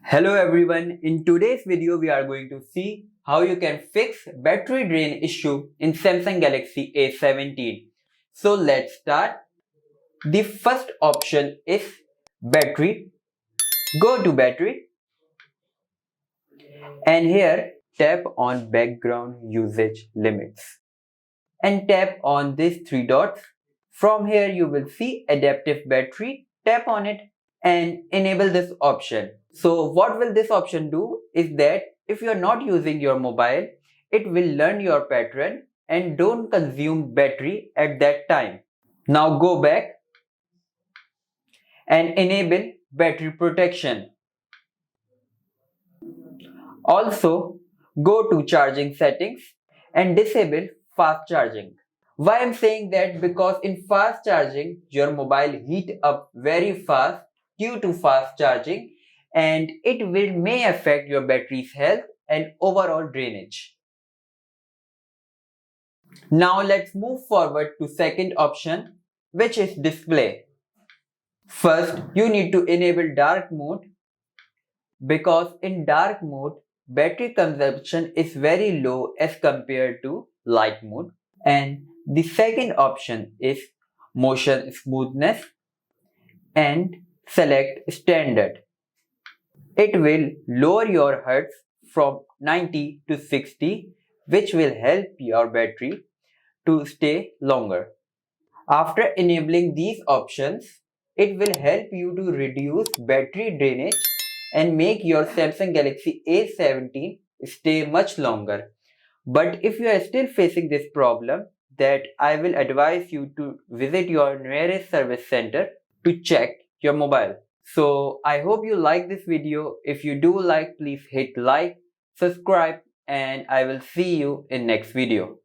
Hello everyone, in today's video we are going to see how you can fix battery drain issue in Samsung Galaxy A17. So let's start. The first option is battery. Go to battery and here tap on background usage limits and tap on these three dots. From here you will see adaptive battery. Tap on it and enable this option. So what will this option do is that if you are not using your mobile, it will learn your pattern and don't consume battery at that time. Now go back and enable battery protection. Also go to charging settings and disable fast charging. Why I'm saying that? Because in fast charging your mobile heat up very fast due to fast charging and it may affect your battery's health and overall drainage. Now let's move forward to second option, which is display. First you need to enable dark mode because in dark mode battery consumption is very low as compared to light mode. And the second option is motion smoothness and select standard. It will lower your hertz from 90 to 60, which will help your battery to stay longer. After enabling these options, it will help you to reduce battery drainage and make your Samsung Galaxy A17 stay much longer. But if you are still facing this problem, that I will advise you to visit your nearest service center to check your mobile. So I hope you like this video. If you do like, please hit like, subscribe, and I will see you in next video.